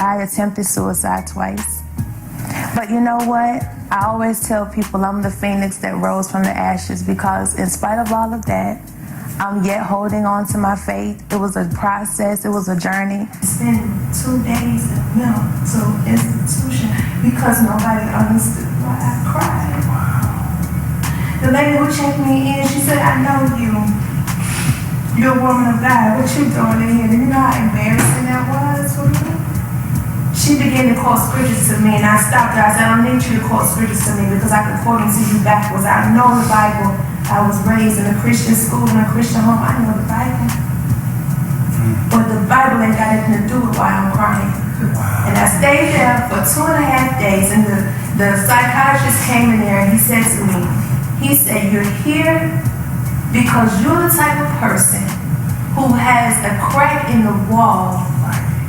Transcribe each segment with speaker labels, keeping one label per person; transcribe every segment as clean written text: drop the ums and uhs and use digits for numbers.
Speaker 1: I attempted suicide twice. But you know what? I always tell people I'm the phoenix that rose from the ashes, because in spite of all of that, I'm yet holding on to my faith. It was a process. It was a journey. Spent 2 days in a mental institution because nobody understood why I cried. The lady who checked me in, she said, I know you. You're a woman of God. What you doing in here? Do you know how embarrassing that was for me? She began to quote scriptures to me, and I stopped her. I said, I don't need you to quote scriptures to me because I can quote them to you backwards. I know the Bible. I was raised in a Christian school, in a Christian home. I know the Bible. But the Bible ain't got anything to do with why I'm crying. And I stayed there for 2.5 days, and the psychiatrist came in there and he said to me, he said, you're here because you're the type of person who has a crack in the wall.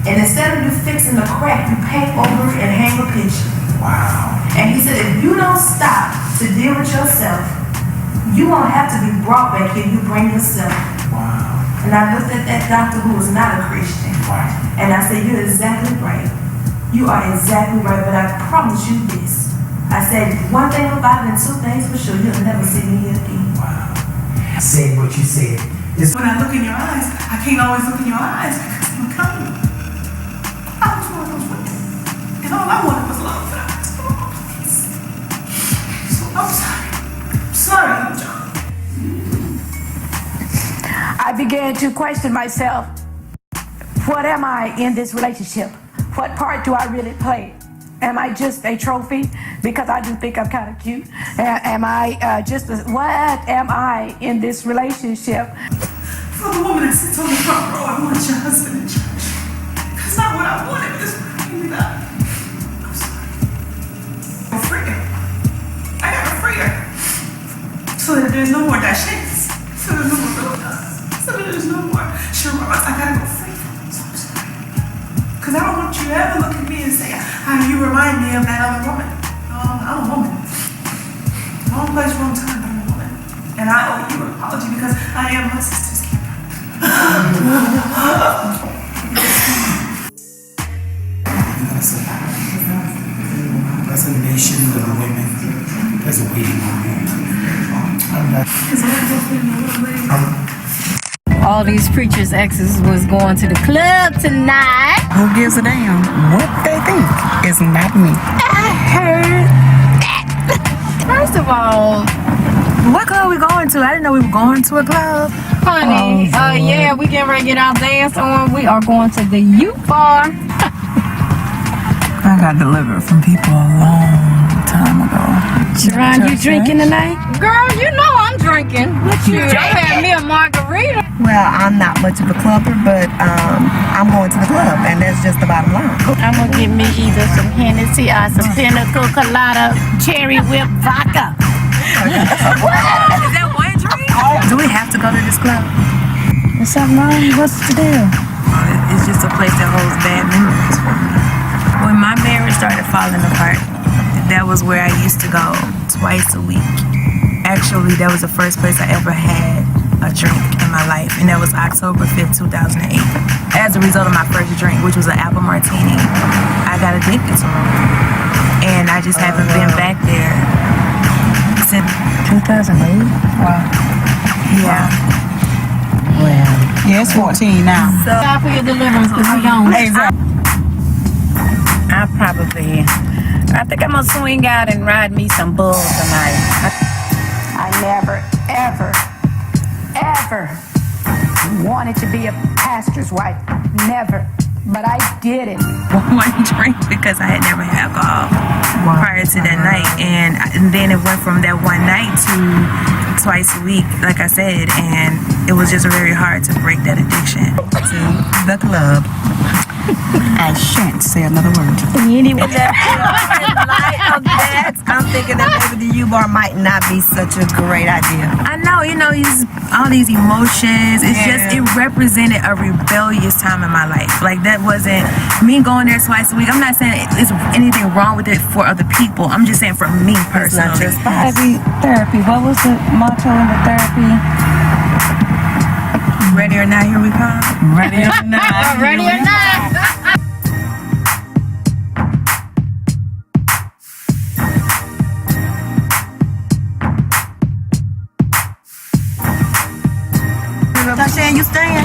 Speaker 1: And instead of you fixing the crack, you paint over it and hang a picture.
Speaker 2: Wow.
Speaker 1: And he said, if you don't stop to deal with yourself, you won't have to be brought back here. You bring yourself.
Speaker 2: Wow.
Speaker 1: And I looked at that doctor who was not a Christian.
Speaker 2: Wow.
Speaker 1: And I said, you're exactly right. You are exactly right, but I promise you this. I said, one thing about it and 2 things for sure, you'll never see me again.
Speaker 2: Wow. Say what you said.
Speaker 3: When I look in your eyes, I can't always look in your eyes because I'm coming. I was one of those women. And all I wanted was love. But I was so I'm sorry. I'm sorry, John.
Speaker 4: I began to question myself. What am I in this relationship? What part do I really play? Am I just a trophy? Because I do think I'm kind of cute. Am I what am I in this relationship?
Speaker 3: For the woman that sits on the front row, I want your husband in church. That's not what I wanted, but it's what I ended up. I'm sorry. I'm free. I gotta free her. So that there's no more Dashes. So there's no more Philippines. So that there's no more Sharons. I gotta go free from them. So I'm sorry. Because I don't want you to ever look at me and say, how you remind me of that other woman. I'm a woman. Wrong place, wrong time, but I'm a woman. And I owe you an apology because I am my sister's keeper.
Speaker 2: That's a nation of women that's waiting on you.
Speaker 5: All these preachers' exes was going to the club tonight.
Speaker 6: Who gives a damn what they think? It's not me.
Speaker 5: I heard that. First of all,
Speaker 1: What club we going to? I didn't know we were going to a club.
Speaker 5: honey, yeah, we getting ready to get our dance on. We are going to the youth bar.
Speaker 6: I got delivered from people a long time ago.
Speaker 5: Sharon, you drinking tonight? Girl, you know I'm drinking. What you? I had me a margarita.
Speaker 7: Well, I'm not much of a clubber, but I'm going to the club, and that's just the bottom line.
Speaker 5: I'm gonna get me either some Hennessy or some Pinnacle Colada Cherry Whip Vodka.
Speaker 1: Is that one drink? Do we have to go to this club?
Speaker 5: Is something wrong? What's the deal?
Speaker 1: It's just a place that holds bad memories for me. When my marriage started falling apart, that was where I used to go twice a week. Actually, that was the first place I ever had a drink in my life, and that was October 5th, 2008. As a result of my first drink, which was an apple martini, I got addicted to them. And I just haven't been back there since
Speaker 5: 2008? Wow.
Speaker 1: Yeah.
Speaker 6: Well, yeah, it's 14 now.
Speaker 5: So, sorry for your deliverance, because we don't.
Speaker 1: I think I'm gonna swing out and ride me some bulls tonight.
Speaker 4: I never, ever wanted to be a pastor's wife. Never. But I did it.
Speaker 1: One drink because I had never had alcohol prior to that night, and then it went from that one night to twice a week, like I said, and it was just very hard to break that addiction.
Speaker 7: To the club. I shan't say another word.
Speaker 5: Anyway.
Speaker 7: In light of that, I'm thinking that maybe the U-Bar might not be such a great idea.
Speaker 1: I know, all these emotions. It's just, it represented a rebellious time in my life. Like, that wasn't me going there twice a week. I'm not saying there's anything wrong with it for other people. I'm just saying for me personally.
Speaker 7: It's not just
Speaker 5: Therapy. What was the motto of the therapy?
Speaker 1: Ready or not, here we come.
Speaker 6: Ready or not.
Speaker 5: Ready or not.
Speaker 7: Tashan, you staying?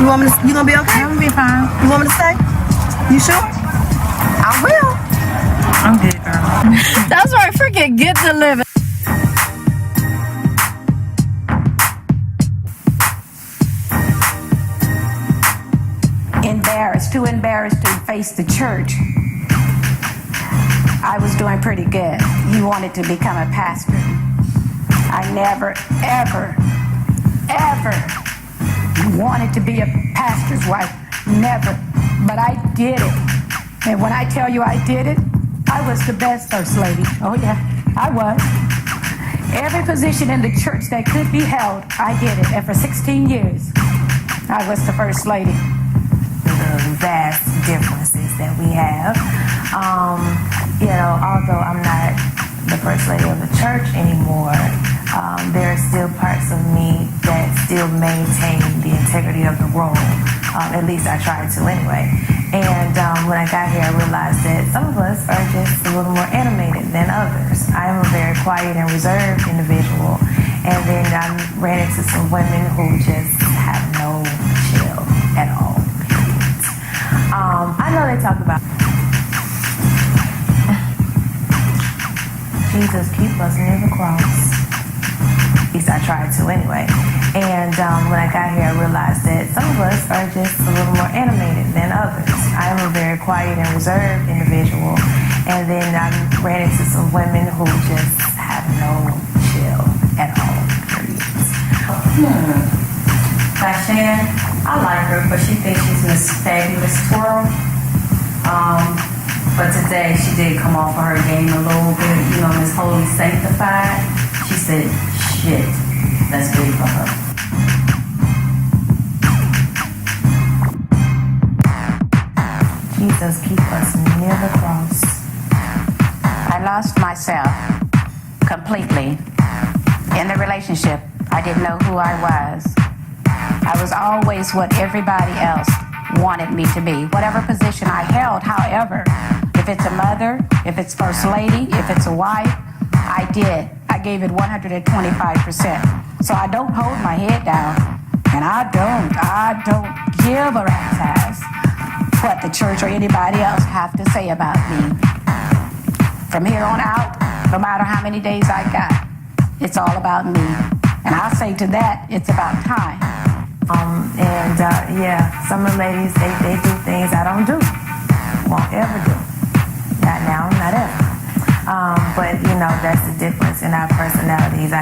Speaker 7: You want me to, you gonna be okay?
Speaker 6: I'm gonna be fine.
Speaker 7: You want me to stay? You sure? I will.
Speaker 6: I'm good, girl.
Speaker 5: That's right. Freaking get to living.
Speaker 4: Too embarrassed to face the church. I was doing pretty good. He wanted to become a pastor. I never, ever, ever wanted to be a pastor's wife. Never. But I did it. And when I tell you I did it, I was the best first lady. Oh yeah, I was. Every position in the church that could be held, I did it. And for 16 years, I was the first lady.
Speaker 1: The vast differences that we have. Although I'm not the first lady of the church anymore, there are still parts of me that still maintain the integrity of the role. At least I try to anyway. And when I got here, I realized that some of us are just a little more animated than others. I am a very quiet and reserved individual. And then I ran into some women who just have no chill at all. I know they talk about Jesus keep us near the cross. At least I tried to anyway. And when I got here, I realized that some of us are just a little more animated than others. I am a very quiet and reserved individual. And then I ran into some women who just have no chill at all.
Speaker 8: Tashan, I like her, but she thinks she's Miss Fabulous Twirl. But today she did come off of her game a little bit, Miss Holy Sanctified. She said, shit, that's big for her.
Speaker 1: Jesus keep us near the cross.
Speaker 4: I lost myself completely in the relationship. I didn't know who I was. I was always what everybody else wanted me to be. Whatever position I held, however, if it's a mother, if it's first lady, if it's a wife, I did. I gave it 125%. So I don't hold my head down. And I don't give a rat's ass what the church or anybody else have to say about me. From here on out, no matter how many days I got, it's all about me. And I say to that, it's about time.
Speaker 1: Some of the ladies, they do things I don't do. Won't ever do. Not now, not ever. But that's the difference in our personalities.